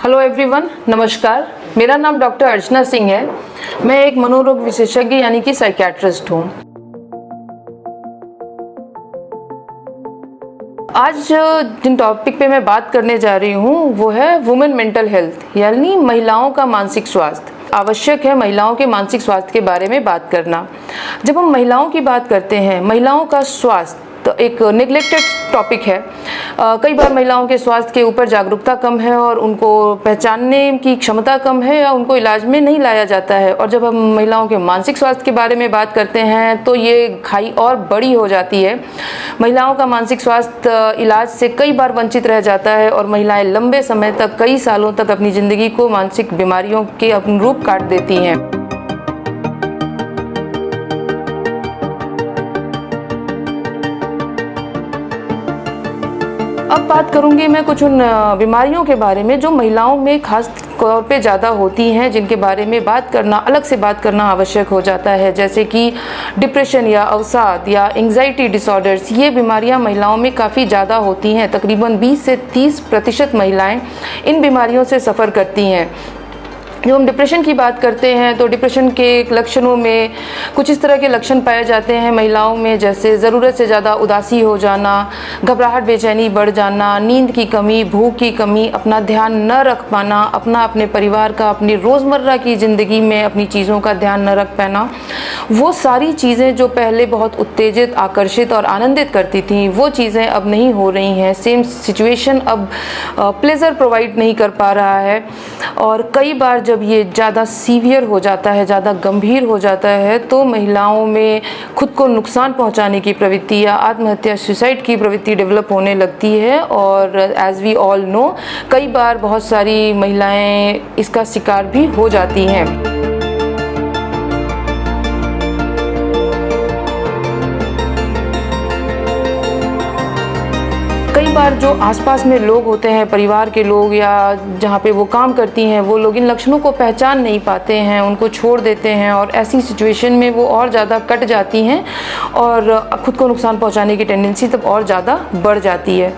Hello everyone, नमस्कार। मेरा नाम डॉक्टर अर्चना सिंह है। मैं एक मनोरोग विशेषज्ञ यानी कि साइकियाट्रिस्ट हूँ। आज जिन टॉपिक पे मैं बात करने जा रही हूँ वो है वुमेन मेंटल हेल्थ यानी महिलाओं का मानसिक स्वास्थ्य। आवश्यक है महिलाओं के मानसिक स्वास्थ्य के बारे में बात करना। जब हम महिलाओं की बात करते हैं, महिलाओं का स्वास्थ्य तो एक नेग्लेक्टेड टॉपिक है। कई बार महिलाओं के स्वास्थ्य के ऊपर जागरूकता कम है और उनको पहचानने की क्षमता कम है या उनको इलाज में नहीं लाया जाता है। और जब हम महिलाओं के मानसिक स्वास्थ्य के बारे में बात करते हैं तो ये खाई और बड़ी हो जाती है। महिलाओं का मानसिक स्वास्थ्य इलाज से कई बार वंचित रह जाता है और महिलाएं लंबे समय तक, कई सालों तक अपनी ज़िंदगी को मानसिक बीमारियों के अनुरूप काट देती हैं। अब बात करूंगी मैं कुछ उन बीमारियों के बारे में जो महिलाओं में खास तौर पे ज़्यादा होती हैं, जिनके बारे में बात करना, अलग से बात करना आवश्यक हो जाता है। जैसे कि डिप्रेशन या अवसाद या एंग्जाइटी डिसऑर्डर्स। ये बीमारियां महिलाओं में काफ़ी ज़्यादा होती हैं। तकरीबन 20 से 30% महिलाएं इन बीमारियों से सफ़र करती हैं। जब हम डिप्रेशन की बात करते हैं तो डिप्रेशन के लक्षणों में कुछ इस तरह के लक्षण पाए जाते हैं महिलाओं में, जैसे ज़रूरत से ज़्यादा उदासी हो जाना, घबराहट, बेचैनी बढ़ जाना, नींद की कमी, भूख की कमी, अपना ध्यान न रख पाना, अपने परिवार का, अपनी रोज़मर्रा की ज़िंदगी में अपनी चीज़ों का ध्यान न रख पाना। वो सारी चीज़ें जो पहले बहुत उत्तेजित, आकर्षित और आनंदित करती थीं, वो चीज़ें अब नहीं हो रही हैं। सेम सिचुएशन अब प्लेजर प्रोवाइड नहीं कर पा रहा है। और कई बार जब ये ज़्यादा सीवियर हो जाता है, ज़्यादा गंभीर हो जाता है, तो महिलाओं में खुद को नुकसान पहुंचाने की प्रवृत्ति या आत्महत्या, सुसाइड की प्रवृत्ति डेवलप होने लगती है। और एज वी ऑल नो, कई बार बहुत सारी महिलाएं इसका शिकार भी हो जाती हैं। कई बार जो आसपास में लोग होते हैं, परिवार के लोग या जहाँ पे वो काम करती हैं, वो लोग इन लक्षणों को पहचान नहीं पाते हैं, उनको छोड़ देते हैं और ऐसी सिचुएशन में वो और ज़्यादा कट जाती हैं और खुद को नुकसान पहुँचाने की टेंडेंसी तब और ज़्यादा बढ़ जाती है।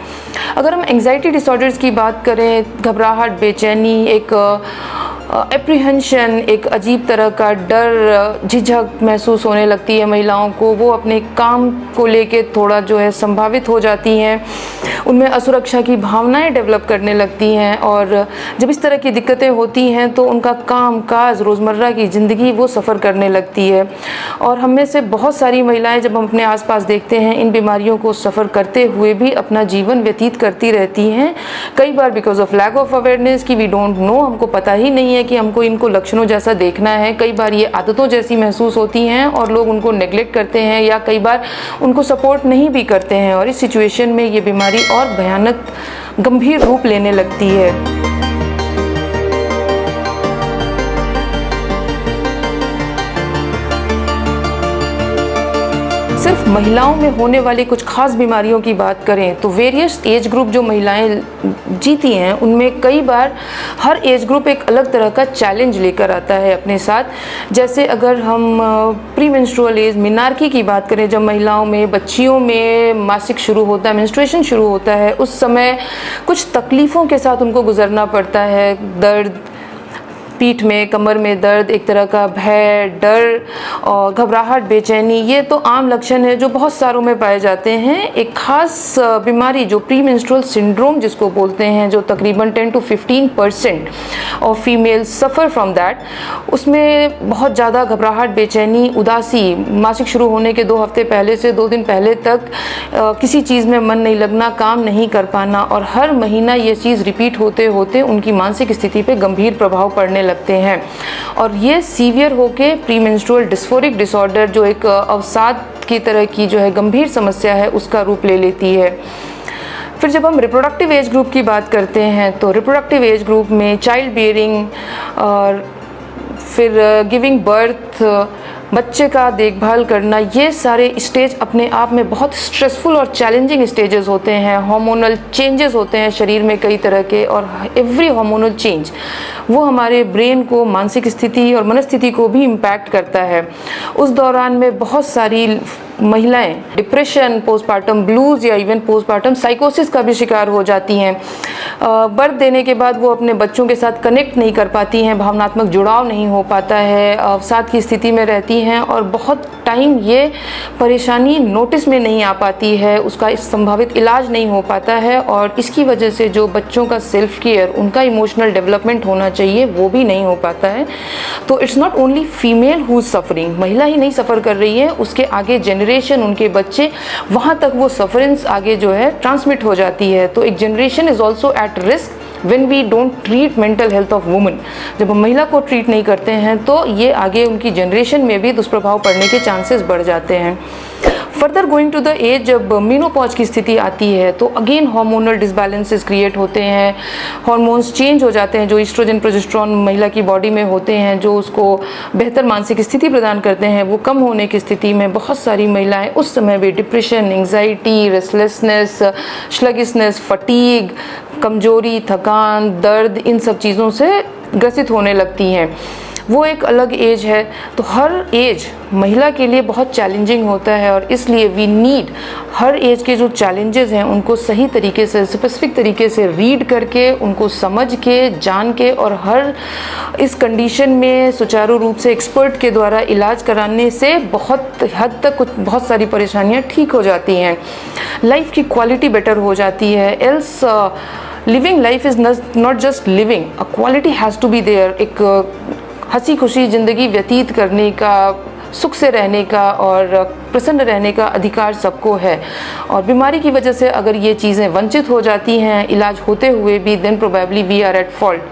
अगर हम एंग्जाइटी डिसऑर्डर्स की बात करें, घबराहट, बेचैनी, एक एप्रीहेंशन, एक अजीब तरह का डर, झिझक महसूस होने लगती है महिलाओं को। वो अपने काम को लेके थोड़ा जो है संभावित हो जाती हैं, उनमें असुरक्षा की भावनाएं डेवलप करने लगती हैं। और जब इस तरह की दिक्कतें होती हैं तो उनका काम काज, रोज़मर्रा की ज़िंदगी वो सफ़र करने लगती है। और हम में से बहुत सारी महिलाएं, जब हम अपने आसपास देखते हैं, इन बीमारियों को सफ़र करते हुए भी अपना जीवन व्यतीत करती रहती हैं। कई बार because of lack of awareness कि वी डोंट नो, हमको पता ही नहीं है कि हमको इनको लक्षणों जैसा देखना है। कई बार ये आदतों जैसी महसूस होती हैं और लोग उनको नेग्लेक्ट करते हैं या कई बार उनको सपोर्ट नहीं भी करते हैं और इस सिचुएशन में ये बीमारी और भयानक, गंभीर रूप लेने लगती है। सिर्फ महिलाओं में होने वाली कुछ खास बीमारियों की बात करें तो वेरियस एज ग्रुप जो महिलाएं जीती हैं, उनमें कई बार हर एज ग्रुप एक अलग तरह का चैलेंज लेकर आता है अपने साथ। जैसे अगर हम प्री मेंस्ट्रुअल एज, मिनार्की की बात करें, जब महिलाओं में, बच्चियों में मासिक शुरू होता है, मेंस्ट्रुएशन शुरू होता है, उस समय कुछ तकलीफ़ों के साथ उनको गुजरना पड़ता है। दर्द पीठ में, कमर में दर्द, एक तरह का भय, डर और घबराहट, बेचैनी, ये तो आम लक्षण है जो बहुत सारों में पाए जाते हैं। एक खास बीमारी जो प्री मेंस्ट्रुअल सिंड्रोम जिसको बोलते हैं, जो तकरीबन 10 to 15% of females suffer from that, उसमें बहुत ज़्यादा घबराहट, बेचैनी, उदासी, मासिक शुरू होने के 2 हफ्ते पहले से 2 दिन पहले तक किसी चीज़ में मन नहीं लगना, काम नहीं कर पाना और हर महीना ये चीज़ रिपीट होते होते उनकी मानसिक स्थिति पे गंभीर प्रभाव पड़ने लगते हैं। और ये सीवियर होके प्री मेंस्ट्रुअल डिस्फोरिक डिसऑर्डर, जो एक अवसाद की तरह की जो है गंभीर समस्या है, उसका रूप ले लेती है। फिर जब हम रिप्रोडक्टिव एज ग्रुप की बात करते हैं तो रिप्रोडक्टिव एज ग्रुप में चाइल्ड बियरिंग और फिर गिविंग बर्थ, बच्चे का देखभाल करना, ये सारे स्टेज अपने आप में बहुत स्ट्रेसफुल और चैलेंजिंग स्टेजेस होते हैं। हार्मोनल चेंजेस होते हैं शरीर में कई तरह के और एवरी हार्मोनल चेंज वो हमारे ब्रेन को, मानसिक स्थिति और मनस्थिति को भी इम्पैक्ट करता है। उस दौरान में बहुत सारी महिलाएं डिप्रेशन, पोस्टपार्टम ब्लूज़ या इवन पोस्टपार्टम साइकोसिस का भी शिकार हो जाती हैं। बर्थ देने के बाद वो अपने बच्चों के साथ कनेक्ट नहीं कर पाती हैं, भावनात्मक जुड़ाव नहीं हो पाता है, अवसाद की स्थिति में रहती हैं और बहुत टाइम ये परेशानी नोटिस में नहीं आ पाती है, उसका संभावित इलाज नहीं हो पाता है और इसकी वजह से जो बच्चों का सेल्फ केयर, उनका इमोशनल डेवलपमेंट होना चाहिए, वो भी नहीं हो पाता है। तो it's not only female who is suffering, महिला ही नहीं सफ़र कर रही है, उसके आगे जनरेशन, उनके बच्चे, वहाँ तक वो सफरेंस आगे जो है ट्रांसमिट हो जाती है। तो एक generation is also at risk when we don't treat mental health of women। जब हम महिला को ट्रीट नहीं करते हैं तो ये आगे उनकी जनरेशन में भी दुष्प्रभाव पड़ने के चांसेस बढ़ जाते हैं। Further going to the age, जब मीनोपॉज की स्थिति आती है तो अगेन हार्मोनल डिसबैलेंसेस क्रिएट होते हैं, हार्मोन्स चेंज हो जाते हैं, जो ईस्ट्रोजन प्रोजेस्टेरोन महिला की बॉडी में होते हैं, जो उसको बेहतर मानसिक स्थिति प्रदान करते हैं, वो कम होने की स्थिति में बहुत सारी महिलाएं उस समय भी depression, anxiety, restlessness, sluggishness, fatigue, कमजोरी, थकान, दर्द, इन सब चीज़ों से ग्रसित होने लगती हैं। वो एक अलग एज है। तो हर एज महिला के लिए बहुत चैलेंजिंग होता है और इसलिए वी नीड हर एज के जो चैलेंजेस हैं उनको सही तरीके से, स्पेसिफिक तरीके से रीड करके, उनको समझ के, जान के और हर इस कंडीशन में सुचारू रूप से एक्सपर्ट के द्वारा इलाज कराने से बहुत हद तक बहुत सारी परेशानियां ठीक हो जाती हैं, लाइफ की क्वालिटी बेटर हो जाती है। Else living life is not just living, a quality has to be there. एक हंसी खुशी ज़िंदगी व्यतीत करने का, सुख से रहने का और प्रसन्न रहने का अधिकार सबको है और बीमारी की वजह से अगर ये चीज़ें वंचित हो जाती हैं इलाज होते हुए भी, then probably we are at fault.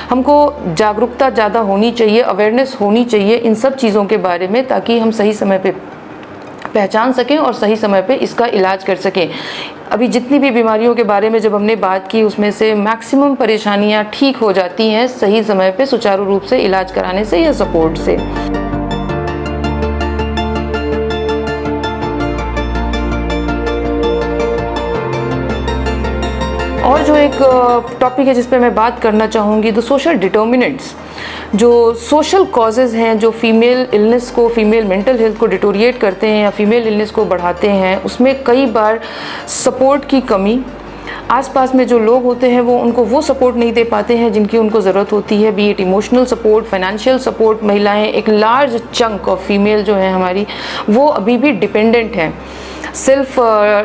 हमको जागरूकता ज़्यादा होनी चाहिए, अवेयरनेस होनी चाहिए इन सब चीज़ों के बारे में, ताकि हम सही समय पे पहचान सकें और सही समय पे इसका इलाज कर सकें। अभी जितनी भी बीमारियों के बारे में जब हमने बात की उसमें से मैक्सिमम परेशानियां ठीक हो जाती हैं सही समय पे सुचारू रूप से इलाज कराने से या सपोर्ट से। और जो एक टॉपिक है जिस पे मैं बात करना चाहूँगी, द सोशल डिटर्मिनेंट्स, जो सोशल कॉजेज़ हैं जो फीमेल इलनेस को, फीमेल मेंटल हेल्थ को डिटोरिएट करते हैं या फीमेल इलनेस को बढ़ाते हैं, उसमें कई बार सपोर्ट की कमी, आसपास में जो लोग होते हैं वो उनको वो सपोर्ट नहीं दे पाते हैं जिनकी उनको ज़रूरत होती है, B it emotional support, financial support. महिलाएं, एक लार्ज चंक ऑफ फीमेल जो है हमारी, वो अभी भी डिपेंडेंट हैं, सेल्फ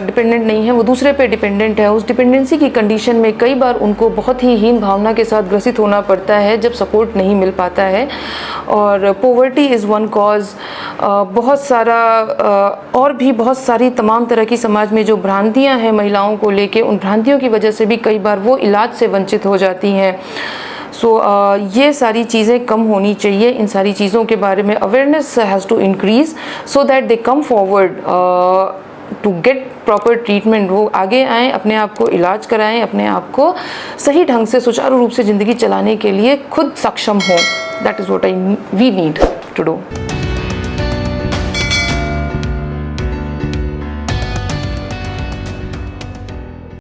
डिपेंडेंट नहीं है, वो दूसरे पे डिपेंडेंट है। उस डिपेंडेंसी की कंडीशन में कई बार उनको बहुत ही हीन भावना के साथ ग्रसित होना पड़ता है जब सपोर्ट नहीं मिल पाता है। और पोवर्टी इज़ वन कॉज। बहुत सारा और भी बहुत सारी तमाम तरह की समाज में जो भ्रांतियाँ हैं महिलाओं को लेके, उन भ्रांतियों की वजह से भी कई बार वो इलाज से वंचित हो जाती हैं। ये सारी चीज़ें कम होनी चाहिए, इन सारी चीज़ों के बारे में awareness has to increase so that they come forward to get proper treatment. वो आगे आएँ, अपने आप को इलाज कराएं, अपने आप को सही ढंग से सुचारू रूप से ज़िंदगी चलाने के लिए खुद सक्षम हों। That is what we need to do.